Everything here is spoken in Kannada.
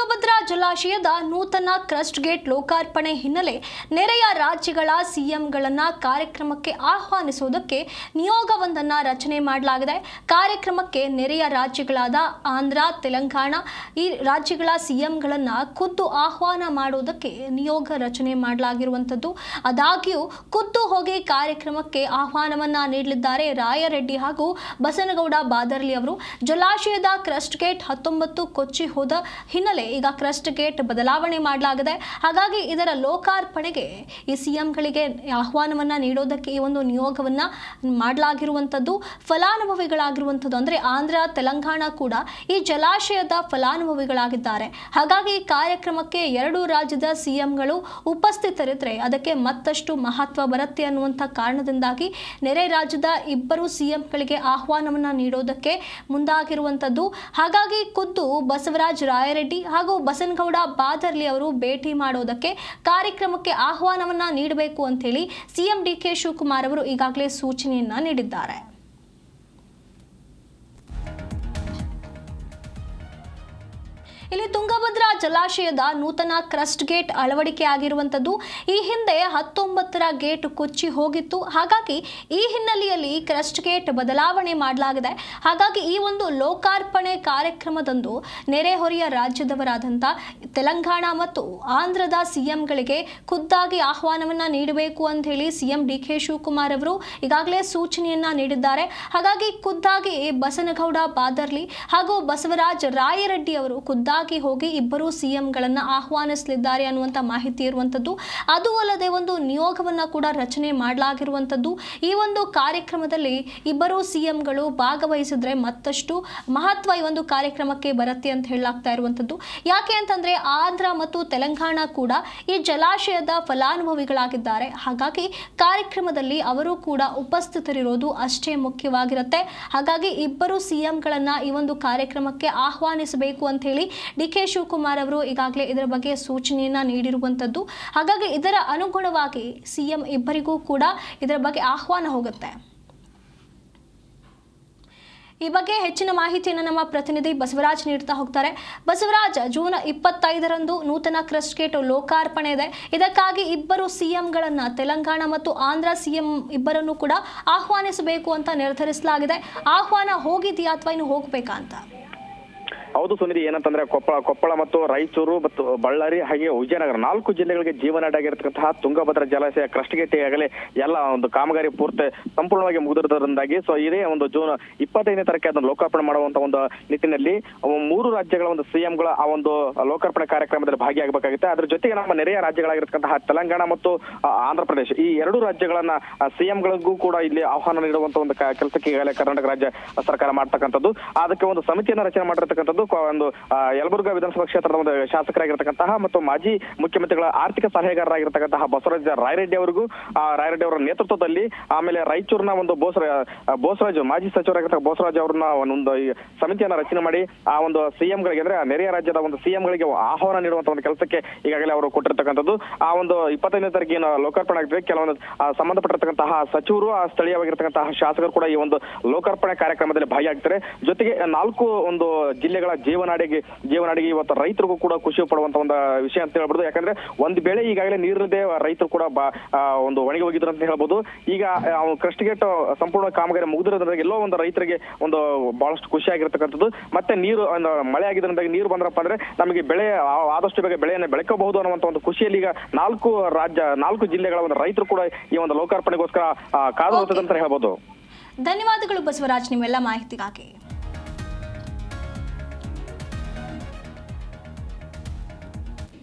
ತುಂಗಭದ್ರಾ ಜಲಾಶಯದ ನೂತನ ಕ್ರಸ್ಟ್ ಗೇಟ್ ಲೋಕಾರ್ಪಣೆ ಹಿನ್ನೆಲೆ ನೆರೆಯ ರಾಜ್ಯಗಳ ಸಿಎಂಗಳನ್ನು ಕಾರ್ಯಕ್ರಮಕ್ಕೆ ಆಹ್ವಾನಿಸುವುದಕ್ಕೆ ನಿಯೋಗವೊಂದನ್ನು ರಚನೆ ಮಾಡಲಾಗಿದೆ. ಕಾರ್ಯಕ್ರಮಕ್ಕೆ ನೆರೆಯ ರಾಜ್ಯಗಳಾದ ಆಂಧ್ರ, ತೆಲಂಗಾಣ ಈ ರಾಜ್ಯಗಳ ಸಿಎಂಗಳನ್ನು ಖುದ್ದು ಆಹ್ವಾನ ಮಾಡುವುದಕ್ಕೆ ನಿಯೋಗ ರಚನೆ ಮಾಡಲಾಗಿರುವಂಥದ್ದು. ಆದಾಗ್ಯೂ ಖುದ್ದು ಹೋಗಿ ಕಾರ್ಯಕ್ರಮಕ್ಕೆ ಆಹ್ವಾನವನ್ನ ನೀಡಲಿದ್ದಾರೆ ರಾಯರೆಡ್ಡಿ ಹಾಗೂ ಬಸನಗೌಡ ಬಾದರ್ಲಿ ಅವರು. ಜಲಾಶಯದ ಕ್ರಸ್ಟ್ ಗೇಟ್ 19 ಕೊಚ್ಚಿ ಹೋದ ಹಿನ್ನೆಲೆ ಈಗ ಕ್ರಸ್ಟ್ ಗೇಟ್ ಬದಲಾವಣೆ ಮಾಡಲಾಗಿದೆ. ಹಾಗಾಗಿ ಇದರ ಲೋಕಾರ್ಪಣೆಗೆ ಈ ಸಿಎಂಗಳಿಗೆ ಆಹ್ವಾನವನ್ನ ನೀಡೋದಕ್ಕೆ ಈ ಒಂದು ನಿಯೋಗವನ್ನ ಮಾಡಲಾಗಿರುವಂಥದ್ದು. ಫಲಾನುಭವಿಗಳಾಗಿರುವಂಥದ್ದು ಅಂದರೆ ಆಂಧ್ರ, ತೆಲಂಗಾಣ ಕೂಡ ಈ ಜಲಾಶಯದ ಫಲಾನುಭವಿಗಳಾಗಿದ್ದಾರೆ. ಹಾಗಾಗಿ ಕಾರ್ಯಕ್ರಮಕ್ಕೆ ಎರಡು ರಾಜ್ಯದ ಸಿಎಂಗಳು ಉಪಸ್ಥಿತರಿದ್ದರೆ ಅದಕ್ಕೆ ಮತ್ತಷ್ಟು ಮಹತ್ವ ಬರುತ್ತೆ ಅನ್ನುವಂಥ ಕಾರಣದಿಂದಾಗಿ ನೆರೆ ರಾಜ್ಯದ ಇಬ್ಬರು ಸಿಎಂಗಳಿಗೆ ಆಹ್ವಾನವನ್ನ ನೀಡೋದಕ್ಕೆ ಮುಂದಾಗಿರುವಂಥದ್ದು. ಹಾಗಾಗಿ ಖುದ್ದು ಬಸವರಾಜ ರಾಯರೆಡ್ಡಿ ಹಾಗೂ ಬಸನಗೌಡ ಬಾದರ್ಲಿ ಅವರು ಭೇಟಿ ಮಾಡೋದಕ್ಕೆ ಕಾರ್ಯಕ್ರಮಕ್ಕೆ ಆಹ್ವಾನವನ್ನ ನೀಡಬೇಕು ಅಂತ ಹೇಳಿ ಸಿಎಂ ಡಿಕೆ ಶಿವಕುಮಾರ್ ಅವರು ಈಗಾಗಲೇ ಸೂಚನೆಯನ್ನ ನೀಡಿದ್ದಾರೆ. ಇಲ್ಲಿ ತುಂಗಭದ್ರಾ ಜಲಾಶಯದ ನೂತನ ಕ್ರಸ್ಟ್ ಗೇಟ್ ಅಳವಡಿಕೆ ಆಗಿರುವಂಥದ್ದು. ಈ ಹಿಂದೆ 19ರ ಗೇಟ್ ಕೊಚ್ಚಿ ಹೋಗಿತ್ತು. ಹಾಗಾಗಿ ಈ ಹಿನ್ನೆಲೆಯಲ್ಲಿ ಕ್ರಸ್ಟ್ ಗೇಟ್ ಬದಲಾವಣೆ ಮಾಡಲಾಗಿದೆ. ಹಾಗಾಗಿ ಈ ಒಂದು ಲೋಕಾರ್ಪಣೆ ಕಾರ್ಯಕ್ರಮದಂದು ನೆರೆಹೊರೆಯ ರಾಜ್ಯದವರಾದಂಥ ತೆಲಂಗಾಣ ಮತ್ತು ಆಂಧ್ರದ ಸಿಎಂಗಳಿಗೆ ಖುದ್ದಾಗಿ ಆಹ್ವಾನವನ್ನ ನೀಡಬೇಕು ಅಂತ ಹೇಳಿ ಸಿಎಂ ಡಿಕೆ ಶಿವಕುಮಾರ್ ಅವರು ಈಗಾಗಲೇ ಸೂಚನೆಯನ್ನ ನೀಡಿದ್ದಾರೆ. ಹಾಗಾಗಿ ಖುದ್ದಾಗಿ ಬಸನಗೌಡ ಬಾದರ್ಲಿ ಹಾಗೂ ಬಸವರಾಜ ರಾಯರೆಡ್ಡಿ ಅವರು ಖುದ್ದಾಗಿ ಹೋಗಿ ಇಬ್ಬರು ಸಿಎಂಗಳನ್ನ ಆಹ್ವಾನಿಸಲಿದ್ದಾರೆ ಅನ್ನುವಂಥ ಮಾಹಿತಿ ಇರುವಂಥದ್ದು. ಅದು ಅಲ್ಲದೆ ಒಂದು ನಿಯೋಗವನ್ನ ಕೂಡ ರಚನೆ ಮಾಡಲಾಗಿರುವಂಥದ್ದು. ಈ ಒಂದು ಕಾರ್ಯಕ್ರಮದಲ್ಲಿ ಇಬ್ಬರು ಸಿಎಂಗಳು ಭಾಗವಹಿಸಿದ್ರೆ ಮತ್ತಷ್ಟು ಮಹತ್ವ ಈ ಒಂದು ಕಾರ್ಯಕ್ರಮಕ್ಕೆ ಬರುತ್ತೆ ಅಂತ ಹೇಳಲಾಗ್ತಾ ಇರುವಂಥದ್ದು. ಯಾಕೆ ಅಂತಂದ್ರೆ ಆಂಧ್ರ ಮತ್ತು ತೆಲಂಗಾಣ ಕೂಡ ಈ ಜಲಾಶಯದ ಫಲಾನುಭವಿಗಳಾಗಿದ್ದಾರೆ. ಹಾಗಾಗಿ ಕಾರ್ಯಕ್ರಮದಲ್ಲಿ ಅವರು ಕೂಡ ಉಪಸ್ಥಿತರಿರೋದು ಅಷ್ಟೇ ಮುಖ್ಯವಾಗಿರುತ್ತೆ. ಹಾಗಾಗಿ ಇಬ್ಬರು ಸಿಎಂಗಳನ್ನ ಈ ಒಂದು ಕಾರ್ಯಕ್ರಮಕ್ಕೆ ಆಹ್ವಾನಿಸಬೇಕು ಅಂತ ಹೇಳಿ ಡಿಕೆ ಶಿವಕುಮಾರ್ ಅವರು ಈಗಾಗಲೇ ಇದರ ಬಗ್ಗೆ ಸೂಚನೆಯನ್ನ ನೀಡಿರುವಂಥದ್ದು. ಹಾಗಾಗಿ ಇದರ ಅನುಗುಣವಾಗಿ ಸಿಎಂ ಇಬ್ಬರಿಗೂ ಕೂಡ ಇದರ ಬಗ್ಗೆ ಆಹ್ವಾನ ಹೋಗುತ್ತೆ. ಈ ಬಗ್ಗೆ ಹೆಚ್ಚಿನ ಮಾಹಿತಿಯನ್ನು ನಮ್ಮ ಪ್ರತಿನಿಧಿ ಬಸವರಾಜ್ ನೀಡ್ತಾ ಹೋಗ್ತಾರೆ. ಬಸವರಾಜ್, ಜೂನ್ 25ರಂದು ನೂತನ ಕ್ರಸ್ಟ್ ಗೇಟ್ ಲೋಕಾರ್ಪಣೆ ಇದೆ. ಇದಕ್ಕಾಗಿ ಇಬ್ಬರು ಸಿಎಂಗಳನ್ನ ತೆಲಂಗಾಣ ಮತ್ತು ಆಂಧ್ರ ಸಿಎಂ ಇಬ್ಬರನ್ನು ಕೂಡ ಆಹ್ವಾನಿಸಬೇಕು ಅಂತ ನಿರ್ಧರಿಸಲಾಗಿದೆ. ಆಹ್ವಾನ ಹೋಗಿದೆಯಾ ಅಥವಾ ಇನ್ನು ಹೋಗ್ಬೇಕಾ ಅಂತ? ಹೌದು ಸುನಿಧಿ, ಏನಂತಂದ್ರೆ ಕೊಪ್ಪಳ ಮತ್ತು ರಾಯಚೂರು ಮತ್ತು ಬಳ್ಳಾರಿ ಹಾಗೆ ವಿಜಯನಗರ 4 ಜಿಲ್ಲೆಗಳಿಗೆ ಜೀವನಾಡಿಯಾಗಿರ್ತಕ್ಕಂತಹ ತುಂಗಭದ್ರಾ ಜಲಾಶಯ ಕ್ರಸ್ಟ್ ಗೇಟ್ ಈಗಾಗಲೇ ಎಲ್ಲ ಒಂದು ಕಾಮಗಾರಿ ಪೂರ್ತಿ ಸಂಪೂರ್ಣವಾಗಿ ಮುಗಿದಿರೋದ್ರಿಂದಾಗಿ ಇದೇ ಒಂದು ಜೂನ್ 25ನೇ ತಾರೀಕು ಅದನ್ನು ಲೋಕಾರ್ಪಣೆ ಮಾಡುವಂತ ಒಂದು ನಿಟ್ಟಿನಲ್ಲಿ 3 ರಾಜ್ಯಗಳ ಒಂದು ಸಿಎಂಗಳ ಆ ಒಂದು ಲೋಕಾರ್ಪಣೆ ಕಾರ್ಯಕ್ರಮದಲ್ಲಿ ಭಾಗಿಯಾಗಬೇಕಾಗುತ್ತೆ. ಅದ್ರ ಜೊತೆಗೆ ನಮ್ಮ ನೆರೆಯ ರಾಜ್ಯಗಳಾಗಿರ್ತಕ್ಕಂತಹ ತೆಲಂಗಾಣ ಮತ್ತು ಆಂಧ್ರ ಪ್ರದೇಶ ಈ 2 ರಾಜ್ಯಗಳನ್ನ ಸಿಎಂಗಳಿಗೂ ಕೂಡ ಇಲ್ಲಿ ಆಹ್ವಾನ ನೀಡುವಂತ ಒಂದು ಕೆಲಸಕ್ಕೆ ಈಗಾಗಲೇ ಕರ್ನಾಟಕ ರಾಜ್ಯ ಸರ್ಕಾರ ಮಾಡ್ತಕ್ಕಂಥದ್ದು. ಅದಕ್ಕೆ ಒಂದು ಸಮಿತಿಯನ್ನ ರಚನೆ ಮಾಡಿರ್ತಕ್ಕಂಥದ್ದು ಒಂದು ಯಲಬುರ್ಗಾ ವಿಧಾನಸಭಾ ಕ್ಷೇತ್ರದ ಒಂದು ಶಾಸಕರಾಗಿರ್ತಕ್ಕಂತಹ ಮತ್ತು ಮಾಜಿ ಮುಖ್ಯಮಂತ್ರಿಗಳ ಆರ್ಥಿಕ ಸಲಹೆಗಾರರಾಗಿರ್ತಕ್ಕಂತಹ ಬಸವರಾಜ ರಾಯರೆಡ್ಡಿ ಅವರಿಗೂ ರಾಯರೆಡ್ಡಿ ಅವರ ನೇತೃತ್ವದಲ್ಲಿ, ಆಮೇಲೆ ರಾಯಚೂರಿನ ಒಂದು ಬೋಸರಾಜ್ ಮಾಜಿ ಸಚಿವರಾಗಿರ್ತಕ್ಕ ಬೋಸರಾಜ್ ಅವರನ್ನ ಒಂದು ಸಮಿತಿಯನ್ನ ರಚನೆ ಮಾಡಿ ಆ ಒಂದು ಸಿಎಂಗಳಿಗೆ ಅಂದ್ರೆ ನೆರೆಯ ರಾಜ್ಯದ ಒಂದು ಸಿಎಂಗಳಿಗೆ ಆಹ್ವಾನ ನೀಡುವಂತ ಒಂದು ಕೆಲಸಕ್ಕೆ ಈಗಾಗಲೇ ಅವರು ಕೊಟ್ಟಿರ್ತಕ್ಕಂಥದ್ದು. ಆ ಒಂದು 25ನೇ ತಾರೀಕಿನ ಲೋಕಾರ್ಪಣೆ ಆಗ್ತದೆ. ಕೆಲವೊಂದು ಸಂಬಂಧಪಟ್ಟಿರ್ತಕ್ಕಂತಹ ಸಚಿವರು, ಶಾಸಕರು ಕೂಡ ಈ ಒಂದು ಲೋಕಾರ್ಪಣೆ ಕಾರ್ಯಕ್ರಮದಲ್ಲಿ ಭಾಗಿಯಾಗ್ತಾರೆ. ಜೊತೆಗೆ 4 ಒಂದು ಜಿಲ್ಲೆಗಳ ಜೀವನಾಡಿಗೆ ಇವತ್ತು ರೈತರಿಗೂ ಕೂಡ ಖುಷಿ ಪಡುವಂತ ಒಂದು ವಿಷಯ ಅಂತ ಹೇಳ್ಬೋದು. ಯಾಕಂದ್ರೆ ಒಂದು ಬೆಳೆ ಈಗಾಗಲೇ ನೀರಿಲ್ಲದೆ ರೈತರು ಕೂಡ ಒಂದು ಒಣಗಿ ಹೋಗಿದ್ರು ಅಂತ ಹೇಳ್ಬೋದು. ಈಗ ಕ್ರಸ್ಟ್ ಗೇಟ್ ಸಂಪೂರ್ಣ ಕಾಮಗಾರಿ ಮುಗಿದಿರೋದ್ರಿಂದ ಎಲ್ಲೋ ಒಂದು ರೈತರಿಗೆ ಒಂದು ಬಹಳಷ್ಟು ಖುಷಿ ಆಗಿರ್ತಕ್ಕಂಥದ್ದು. ಮತ್ತೆ ನೀರು ಮಳೆ ಆಗಿದ್ರಿಂದ ನೀರು ಬಂದ್ರಪ್ಪ ಅಂದ್ರೆ ನಮಗೆ ಬೆಳೆ ಆದಷ್ಟು ಬೇಗ ಬೆಳೆಯನ್ನು ಬೆಳಕಬಹುದು ಅನ್ನುವಂತ ಒಂದು ಖುಷಿಯಲ್ಲಿ ಈಗ 4 ಜಿಲ್ಲೆಗಳ ಒಂದು ರೈತರು ಕೂಡ ಈ ಒಂದು ಲೋಕಾರ್ಪಣೆಗೋಸ್ಕರ ಕಾದು ಹೋಗ್ತದೆ ಅಂತ ಹೇಳ್ಬೋದು. ಧನ್ಯವಾದಗಳು ಬಸವರಾಜ್ ನಿಮ್ಮೆಲ್ಲ ಮಾಹಿತಿಗಾಗಿ.